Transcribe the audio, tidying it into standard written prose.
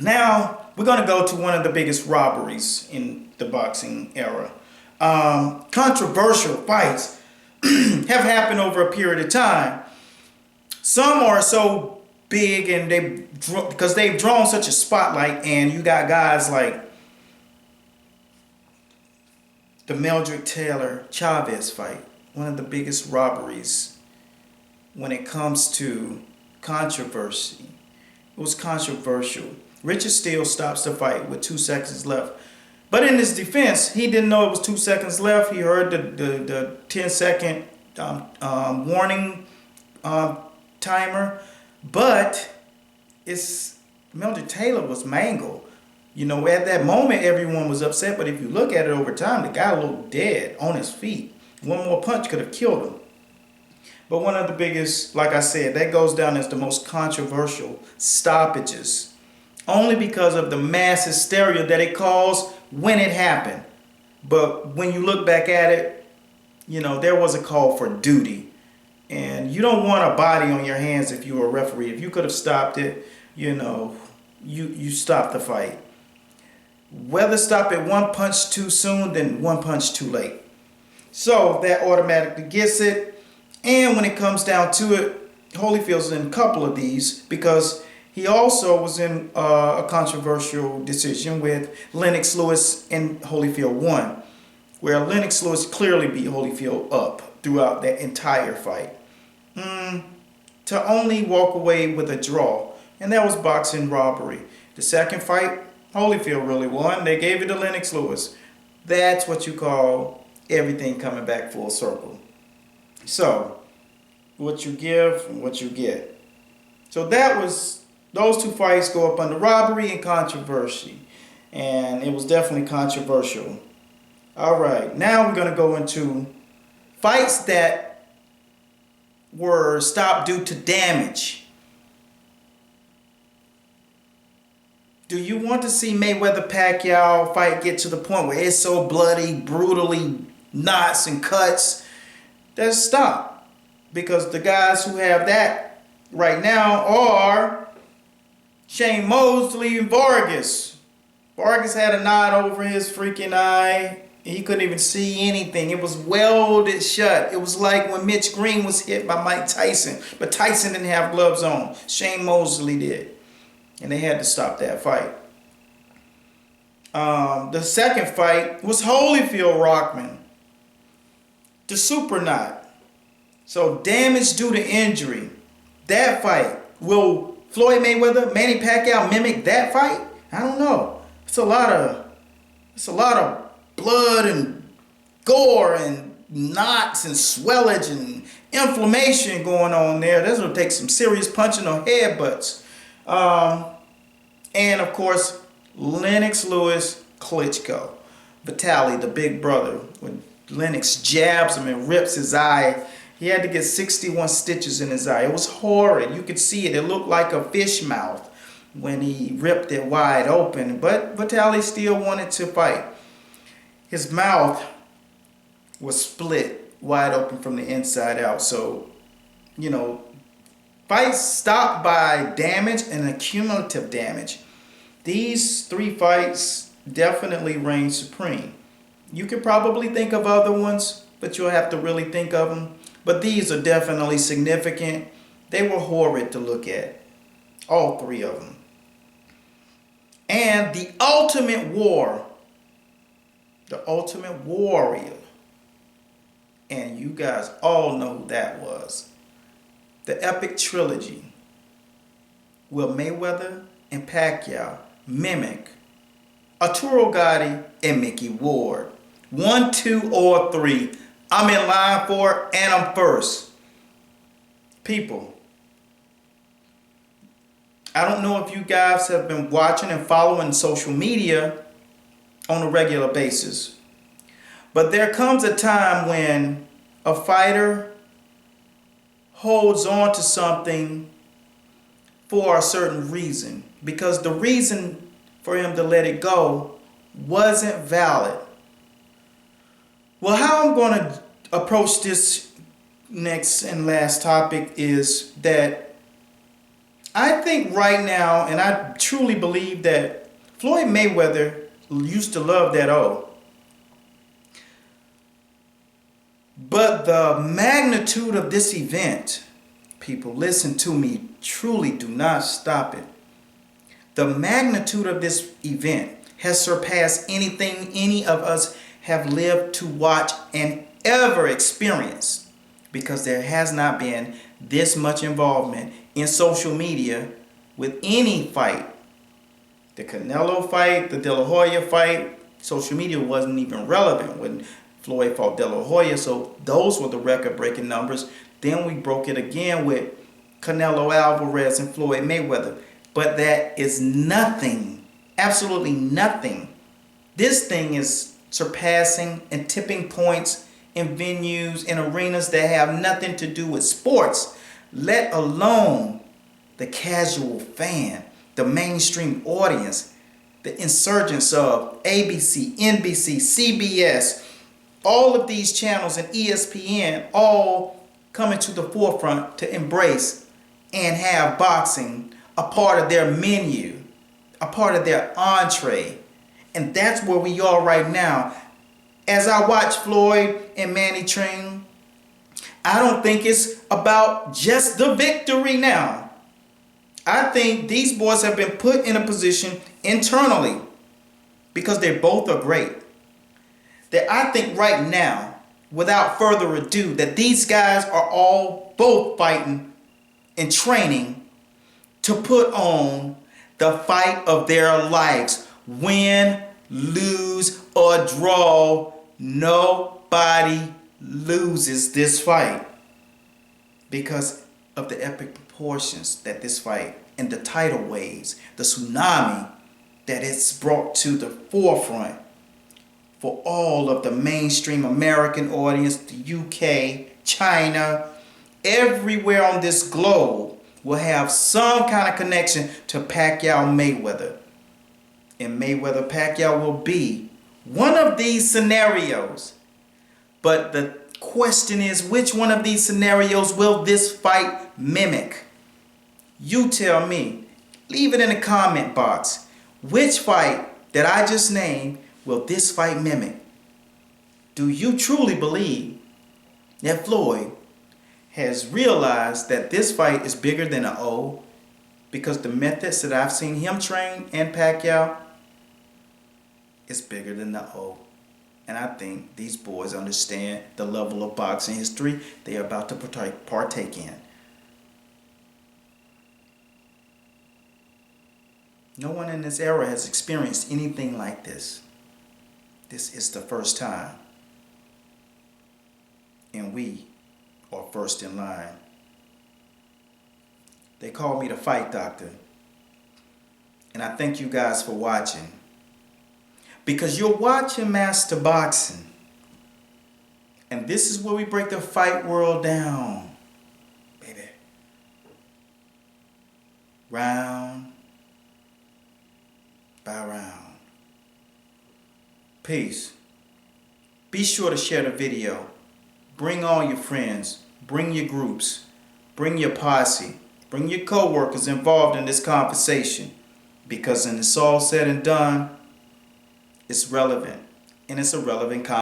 Now, we're going to go to one of the biggest robberies in the boxing era. Controversial fights have happened over a period of time. Some are so big and because they've drawn such a spotlight, and you got guys like the Mildred Taylor Chavez fight, one of the biggest robberies when it comes to controversy. It was controversial. Richard Steele stops the fight with 2 seconds left. But in his defense, he didn't know it was 2 seconds left. He heard the 10-second warning timer. But Mildred Taylor was mangled. You know, at that moment, everyone was upset. But if you look at it over time, the guy looked dead on his feet. One more punch could have killed him. But one of the biggest, like I said, that goes down as the most controversial stoppages. Only because of the mass hysteria that it caused when it happened. But when you look back at it, you know, there was a call for duty. And you don't want a body on your hands if you were a referee. If you could have stopped it, you know, you stopped the fight. Whether stop it one punch too soon than one punch too late. So that automatically gets it. And when it comes down to it, Holyfield's in a couple of these because he also was in a controversial decision with Lennox Lewis and Holyfield won, where Lennox Lewis clearly beat Holyfield up throughout that entire fight. To only walk away with a draw, and that was boxing robbery. The second fight, Holyfield really won. They gave it to Lennox Lewis. That's what you call everything coming back full circle. So, what you give and what you get. So those 2 fights go up under robbery and controversy. And it was definitely controversial. All right, now we're going to go into fights that were stopped due to damage. Do you want to see Mayweather-Pacquiao fight get to the point where it's so bloody, brutally knots and cuts? That's stop. Because the guys who have that right now are Shane Mosley and Vargas. Vargas had a knot over his freaking eye. He couldn't even see anything. It was welded shut. It was like when Mitch Green was hit by Mike Tyson. But Tyson didn't have gloves on. Shane Mosley did. And they had to stop that fight. The second fight was Holyfield-Rockman. The super knot. So damage due to injury. That fight. Will Floyd Mayweather, Manny Pacquiao mimic that fight? I don't know. It's a lot of blood and gore and knots and swellage and inflammation going on there. That's gonna take some serious punching or headbutts. And of course, Lennox Lewis, Klitschko. Vitaly, the big brother. When Lennox jabs him and rips his eye, he had to get 61 stitches in his eye. It was horrid. You could see it. It looked like a fish mouth when he ripped it wide open. But Vitaly still wanted to fight. His mouth was split wide open from the inside out. So, you know, fights stopped by damage and accumulative damage. These 3 fights definitely reign supreme. You could probably think of other ones, but you'll have to really think of them. But these are definitely significant. They were horrid to look at. All 3 of them. And the ultimate war. The ultimate warrior. And you guys all know who that was. The epic trilogy. Will Mayweather and Pacquiao mimic Arturo Gatti and Mickey Ward? 1, 2, or 3. I'm in line for it, and I'm first. People, I don't know if you guys have been watching and following social media on a regular basis, but there comes a time when a fighter holds on to something for a certain reason, because the reason for him to let it go wasn't valid. Well, how I'm going to approach this next and last topic is that I think right now, and I truly believe that Floyd Mayweather used to love that O. But the magnitude of this event, people, listen to me, truly do not stop it. The magnitude of this event has surpassed anything any of us have lived to watch and ever experience, because there has not been this much involvement in social media with any fight. The Canelo fight, the De La Hoya fight, social media wasn't even relevant when Floyd fought De La Hoya, so those were the record-breaking numbers. Then we broke it again with Canelo Alvarez and Floyd Mayweather. But that is nothing, absolutely nothing. This thing is surpassing and tipping points in venues, in arenas that have nothing to do with sports, let alone the casual fan, the mainstream audience, the insurgents of ABC, NBC, CBS, all of these channels and ESPN all coming to the forefront to embrace and have boxing a part of their menu, a part of their entree. And that's where we are right now. As I watch Floyd and Manny train, I don't think it's about just the victory now. I think these boys have been put in a position internally, because they both are great, that I think right now, without further ado, that these guys are all both fighting and training to put on the fight of their lives. Win, lose, or draw, nobody loses this fight because of the epic proportions that this fight and the tidal waves, the tsunami that it's brought to the forefront for all of the mainstream American audience, the UK, China, everywhere on this globe will have some kind of connection to Pacquiao Mayweather. And Mayweather-Pacquiao will be one of these scenarios. But the question is, which one of these scenarios will this fight mimic? You tell me. Leave it in the comment box. Which fight that I just named will this fight mimic? Do you truly believe that Floyd has realized that this fight is bigger than an O? Because the methods that I've seen him train and Pacquiao is bigger than the O. And I think these boys understand the level of boxing history they are about to partake in. No one in this era has experienced anything like this. This is the first time. And we are first in line. They call me the fight doctor. And I thank you guys for watching. Because you're watching Master Boxing. And this is where we break the fight world down, baby. Round by round. Peace. Be sure to share the video. Bring all your friends. Bring your groups. Bring your posse. Bring your co-workers involved in this conversation. Because when it's all said and done, it's relevant. And it's a relevant conversation.